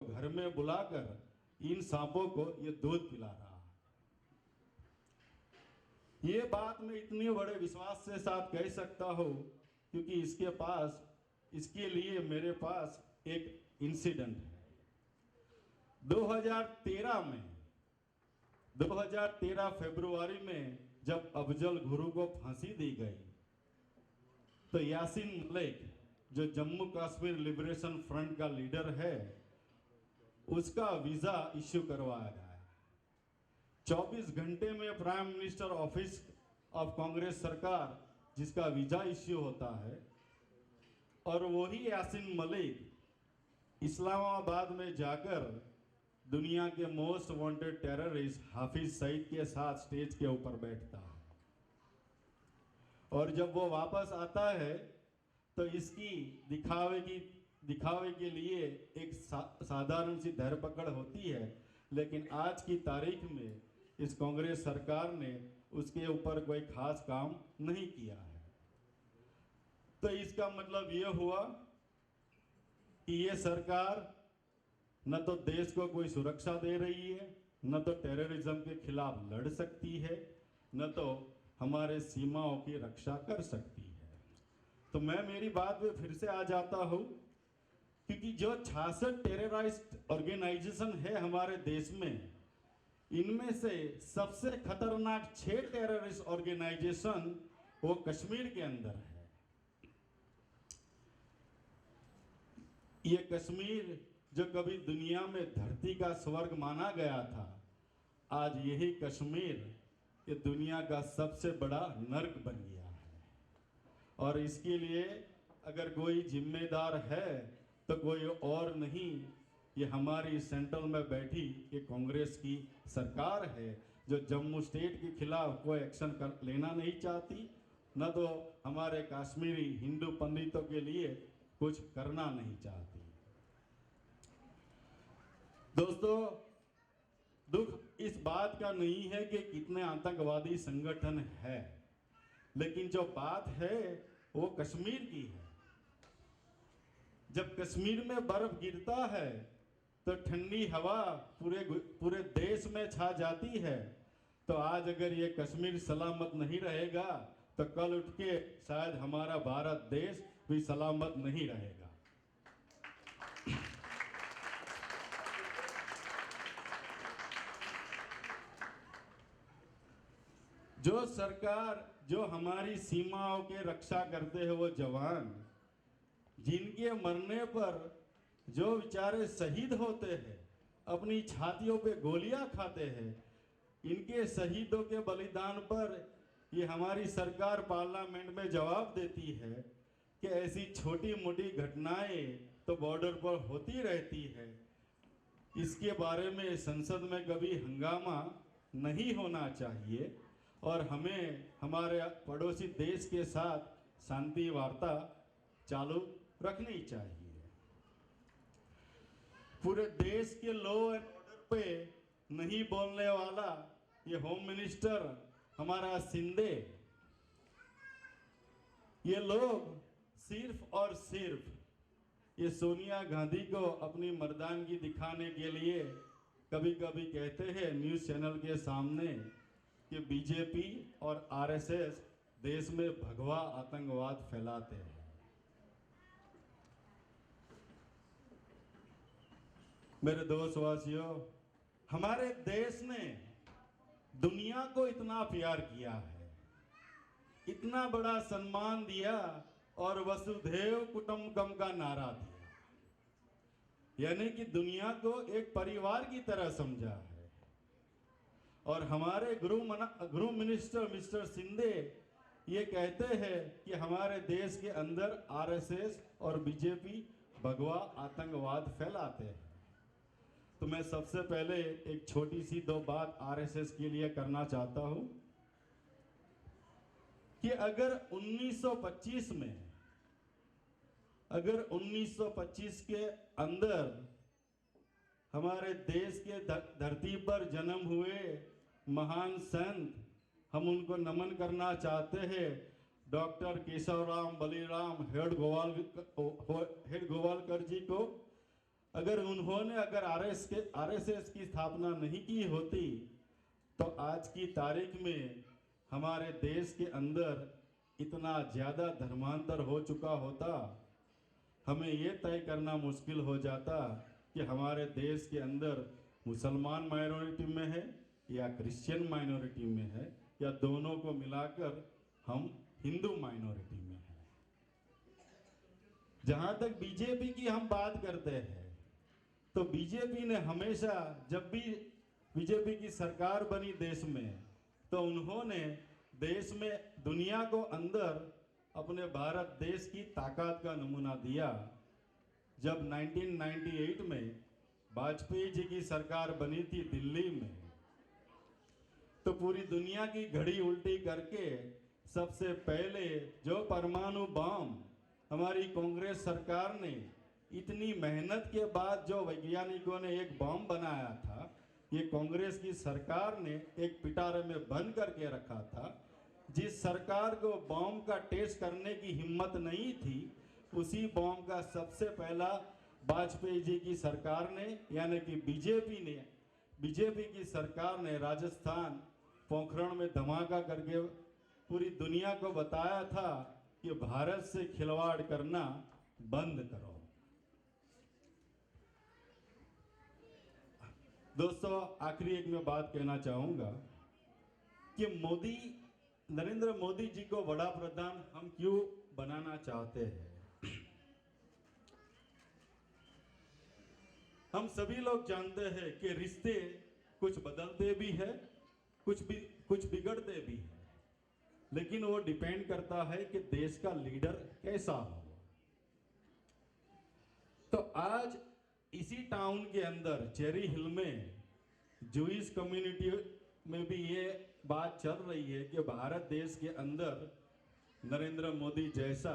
घर में बुलाकर इन सांपों को ये दूध पिला रहा है। ये बात मैं इतने बड़े विश्वास से साथ कह सकता हूं क्योंकि इसके लिए मेरे पास एक इंसिडेंट है। 2013 फरवरी में जब अफजल गुरु को फांसी दी गई तो यासीन मलिक जो जम्मू कश्मीर लिबरेशन फ्रंट का लीडर है उसका वीजा इश्यू करवाया गया है। 24 घंटे में prime minister office of Congress सरकार जिसका वीजा इश्यू होता है और वही यासीन मलिक इस्लामाबाद में जाकर दुनिया के most wanted terrorist Hafiz Saeed के साथ स्टेज के ऊपर बैठता है और जब वो वापस आता है तो इसकी दिखावे के लिए एक साधारण सी धरपकड़ होती है, लेकिन आज की तारीख में इस कांग्रेस सरकार ने उसके ऊपर कोई खास काम नहीं किया है। तो इसका मतलब यह हुआ कि ये सरकार न तो देश को कोई सुरक्षा दे रही है, न तो टेररिज्म के खिलाफ लड़ सकती है, न तो हमारे सीमाओं की रक्षा कर सकती है। तो मैं मेरी बात में फिर से आ जाता हूं क्योंकि जो 66 टेररिस्ट ऑर्गेनाइजेशन है हमारे देश में, इनमें से सबसे खतरनाक 6 टेररिस्ट ऑर्गेनाइजेशन वो कश्मीर के अंदर है। ये कश्मीर जो कभी दुनिया में धरती का स्वर्ग माना गया था, आज यही कश्मीर ये दुनिया का सबसे बड़ा नर्क बन गया है। और इसके लिए अगर कोई जिम्मेदार है तो कोई और नहीं, ये हमारी सेंट्रल में बैठी ये कांग्रेस की सरकार है जो जम्मू स्टेट के खिलाफ कोई एक्शन लेना नहीं चाहती, न तो हमारे कश्मीरी हिंदू पंडितों के लिए कुछ करना नहीं चाहती। दोस्तों, दुख इस बात का नहीं है कि कितने आतंकवादी संगठन है, लेकिन जो बात है वो कश्मीर की है। जब कश्मीर में बर्फ गिरता है तो ठंडी हवा पूरे देश में छा जाती है। तो आज अगर ये कश्मीर सलामत नहीं रहेगा तो कल उठ के शायद हमारा भारत देश भी सलामत नहीं रहेगा। जो सरकार जो हमारी सीमाओं के रक्षा करते हैं वो जवान, जिनके मरने पर जो बेचारे शहीद होते हैं, अपनी छातियों पे गोलियां खाते हैं, इनके शहीदों के बलिदान पर ये हमारी सरकार पार्लियामेंट में जवाब देती है कि ऐसी छोटी मोटी घटनाएं तो बॉर्डर पर होती रहती है, इसके बारे में संसद में कभी हंगामा नहीं होना चाहिए और हमें हमारे पड़ोसी देश के साथ शांति वार्ता चालू रखनी चाहिए। पूरे देश के लॉ एंड ऑर्डर पे नहीं बोलने वाला ये होम मिनिस्टर हमारा शिंदे, ये लोग सिर्फ और सिर्फ ये सोनिया गांधी को अपनी मर्दानगी दिखाने के लिए कभी कभी कहते हैं न्यूज़ चैनल के सामने कि बीजेपी और आरएसएस देश में भगवा आतंकवाद फैलाते हैं। मेरे दोस्तवासियों, हमारे देश ने दुनिया को इतना प्यार किया है, इतना बड़ा सम्मान दिया और वसुधैव कुटुंबकम का नारा दिया, यानी कि दुनिया को एक परिवार की तरह समझा है। और हमारे गृह मिनिस्टर मिस्टर शिंदे ये कहते हैं कि हमारे देश के अंदर आरएसएस और बीजेपी भगवा आतंकवाद फैलाते हैं। तो मैं सबसे पहले एक छोटी सी 2 बात आरएसएस के लिए करना चाहता हूं कि अगर 1925 के अंदर हमारे देश के धरती पर जन्म हुए महान संत, हम उनको नमन करना चाहते हैं, डॉक्टर केशवराम बलिराम हेड गोवालकर जी को, अगर आरएसएस की स्थापना नहीं की होती तो आज की तारीख में हमारे देश के अंदर इतना ज़्यादा धर्मांतर हो चुका होता, हमें ये तय करना मुश्किल हो जाता कि हमारे देश के अंदर मुसलमान माइनॉरिटी में है या क्रिश्चियन माइनॉरिटी में है या दोनों को मिलाकर हम हिंदू माइनॉरिटी में हैं। जहां तक बीजेपी की हम बात करते हैं तो बीजेपी ने हमेशा, जब भी बीजेपी की सरकार बनी देश में, तो उन्होंने देश में दुनिया को अंदर अपने भारत देश की ताकत का नमूना दिया। जब 1998 में वाजपेयी जी की सरकार बनी थी दिल्ली में, तो पूरी दुनिया की घड़ी उल्टी करके सबसे पहले जो परमाणु बम हमारी कांग्रेस सरकार ने इतनी मेहनत के बाद जो वैज्ञानिकों ने एक बम बनाया था, ये कांग्रेस की सरकार ने एक पिटारे में बंद करके रखा था। जिस सरकार को बम का टेस्ट करने की हिम्मत नहीं थी, उसी बम का सबसे पहला वाजपेयी जी की सरकार ने, यानी कि बीजेपी की सरकार ने राजस्थान पोखरण में धमाका करके पूरी दुनिया को बताया था कि भारत से खिलवाड़ करना बंद करो। दोस्तों, आखिरी एक मैं बात कहना चाहूंगा कि नरेंद्र मोदी जी को बड़ा प्रधान हम क्यों बनाना चाहते हैं। हम सभी लोग जानते हैं कि रिश्ते कुछ बदलते भी हैं, कुछ बिगड़ते भी हैं, लेकिन वो डिपेंड करता है कि देश का लीडर कैसा हो। तो आज इसी टाउन के अंदर चेरी हिल में जूइश कम्युनिटी में भी ये बात चल रही है कि भारत देश के अंदर नरेंद्र मोदी जैसा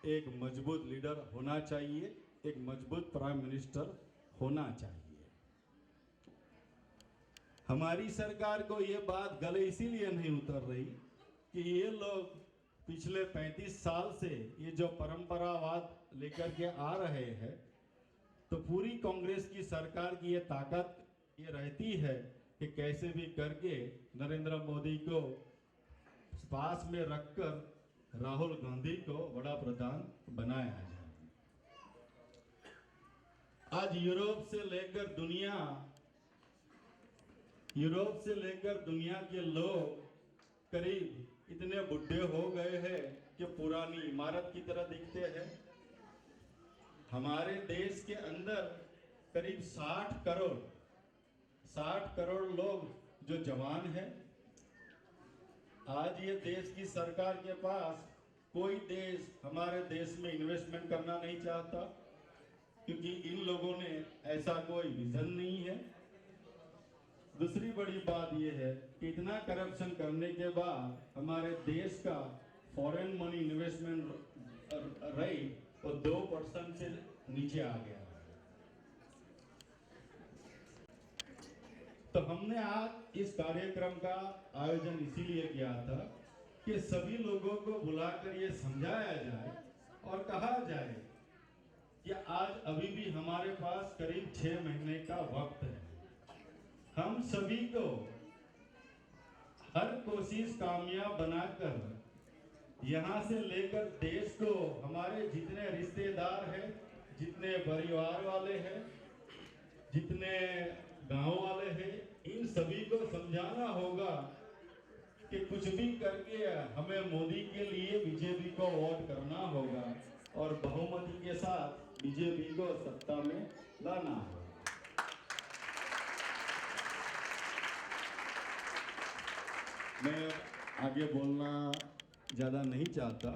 एक मजबूत लीडर होना चाहिए, एक मजबूत प्राइम मिनिस्टर होना चाहिए। हमारी सरकार को ये बात गले इसीलिए नहीं उतर रही कि ये लोग पिछले 35 साल से ये जो परंपरावाद लेकर के आ रहे हैं, तो पूरी कांग्रेस की सरकार की ये ताकत ये रहती है कि कैसे भी करके नरेंद्र मोदी को पास में रखकर राहुल गांधी को बड़ा प्रधान बनाया जाए। आज यूरोप से लेकर दुनिया के लोग करीब इतने बुढ़े हो गए हैं कि पुरानी इमारत की तरह दिखते हैं। हमारे देश के अंदर करीब 60 करोड़ लोग जो जवान हैं। आज ये देश की सरकार के पास कोई देश हमारे देश में इन्वेस्टमेंट करना नहीं चाहता, क्योंकि इन लोगों ने ऐसा कोई विजन नहीं है। दूसरी बड़ी बात यह है कि इतना करप्शन करने के बाद हमारे देश का फॉरेन मनी इन्वेस्टमेंट रेट वो 2% से नीचे आ गया। तो हमने आज इस कार्यक्रम का आयोजन इसीलिए किया था कि सभी लोगों को बुलाकर ये समझाया जाए और कहा जाए कि आज अभी भी हमारे पास करीब 6 महीने का वक्त है। हम सभी को हर कोशिश कामयाब बनाकर यहाँ से लेकर देश को, हमारे जितने रिश्तेदार हैं, जितने परिवार वाले हैं, जितने गांव वाले हैं, इन सभी को समझाना होगा कि कुछ भी करके हमें मोदी के लिए बीजेपी को वोट करना होगा और बहुमती के साथ बीजेपी को सत्ता में लाना होगा। मैं आगे बोलना ज़्यादा नहीं चाहता।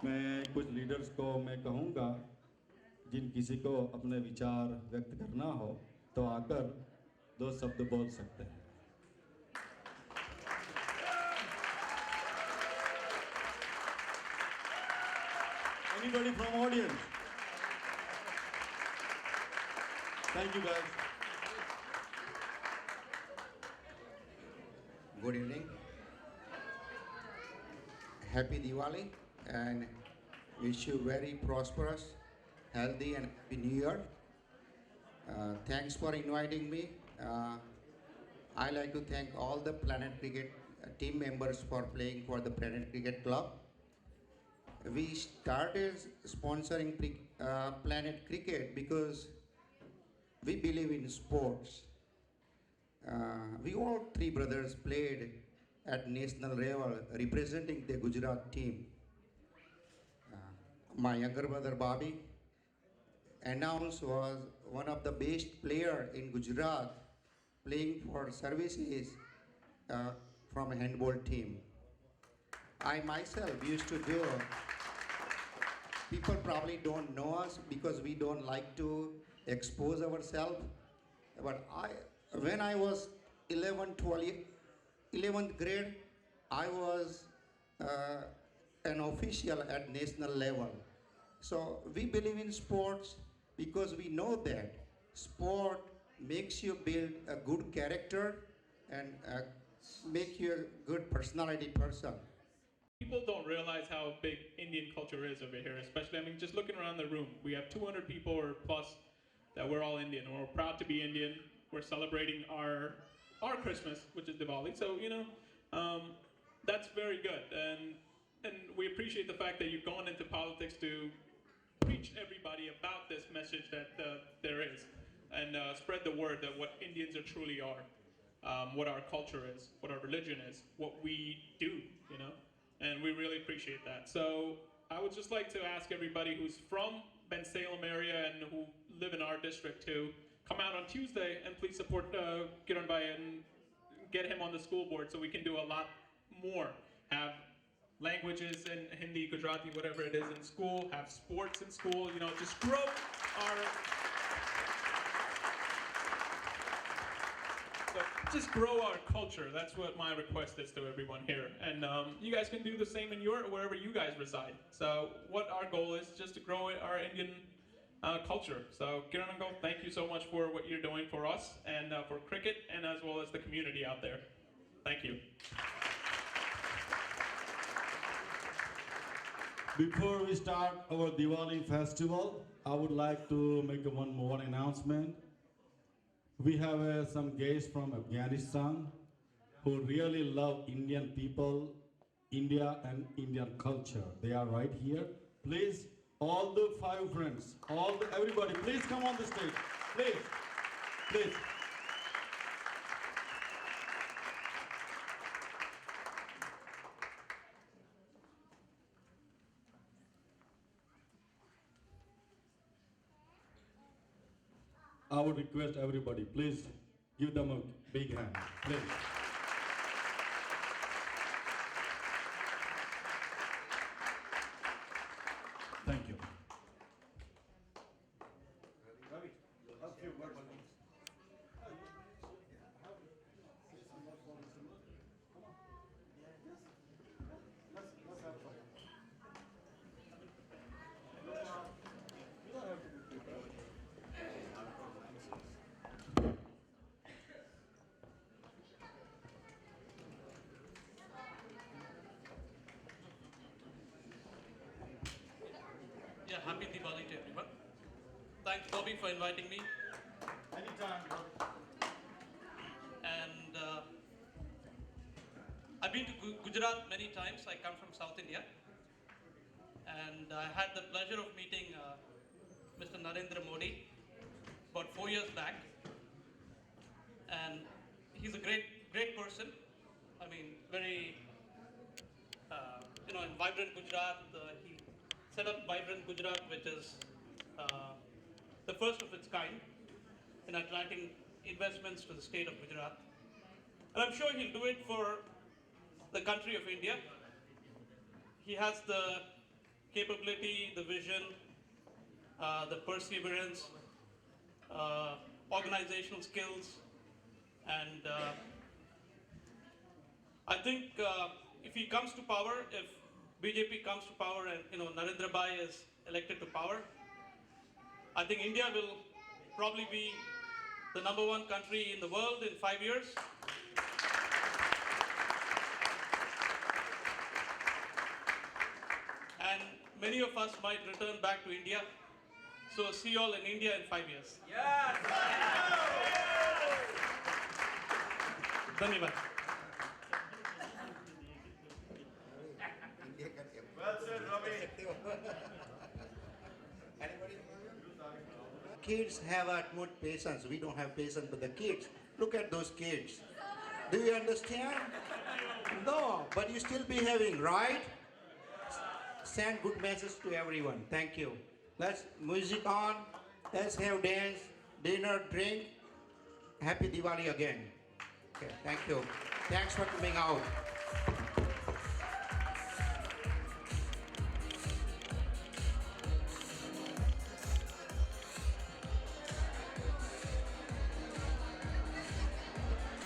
मैं कुछ लीडर्स को मैं कहूँगा, जिन किसी को अपने विचार व्यक्त करना हो तो आकर 2 शब्द बोल सकते हैं। Anybody from audience? Thank you guys. Good evening. Happy Diwali and wish you very prosperous, healthy and happy New Year. Thanks for inviting me. I like to thank all the Planet Cricket team members for playing for the Planet Cricket Club. We started sponsoring Planet Cricket because we believe in sports. We all three brothers played at national level representing the Gujarat team. My younger brother Bobby announced was one of the best player in Gujarat playing for services uh, from a handball team. I myself used to do. People probably don't know us because we don't like to expose ourselves. But when I was 11, 12, 11th grade, I was uh, an official at national level. So we believe in sports because we know that sport makes you build a good character and make you a good personality person. People don't realize how big Indian culture is over here, especially, I mean, just looking around the room. We have 200 people or plus that we're all Indian, and we're proud to be Indian. We're celebrating our Christmas, which is Diwali. So, that's very good. And we appreciate the fact that you've gone into politics to preach everybody about this message that there is, and spread the word that what Indians are truly are, what our culture is, what our religion is, what we do, and we really appreciate that. So I would just like to ask everybody who's from Ben Salem area and who live in our district to come out on Tuesday and please support Kiran Bhai and get him on the school board so we can do a lot more. Have languages in Hindi, Gujarati, whatever it is in school, have sports in school, just grow our just grow our culture. That's what my request is to everyone here. And you guys can do the same in wherever you guys reside. So what our goal is just to grow our Indian culture. So Kiran Uncle, thank you so much for what you're doing for us and for cricket and as well as the community out there. Thank you. Before we start our Diwali festival, I would like to make one more announcement. We have some guests from Afghanistan who really love Indian people, India and Indian culture. They are right here. Please, all the 5 friends, everybody, please come on the stage. Please, please. I would request everybody, please give them a big hand, please. Thank you. Yeah, happy Diwali to everyone. Thanks, Bobby, for inviting me. Anytime. And I've been to Gujarat many times. I come from South India. And I had the pleasure of meeting Mr. Narendra Modi about 4 years back. And he's a great person. I mean, very, in Vibrant Gujarat, he set up Vibrant Gujarat, which is the first of its kind in attracting investments to the state of Gujarat. And I'm sure he'll do it for the country of India. He has the capability, the vision, the perseverance, organizational skills, and I think if he comes to power, if BJP comes to power and Narendra Bhai is elected to power, I think India will probably be the #1 country in the world in 5 years. And many of us might return back to India. So see you all in India in 5 years. Dhanyavad. Kids have utmost patience. We don't have patience with the kids. Look at those kids. Do you understand? No, but you still behaving, right? Send good message to everyone. Thank you. Let's music on. Let's have dance, dinner, drink. Happy Diwali again. Okay, thank you. Thanks for coming out.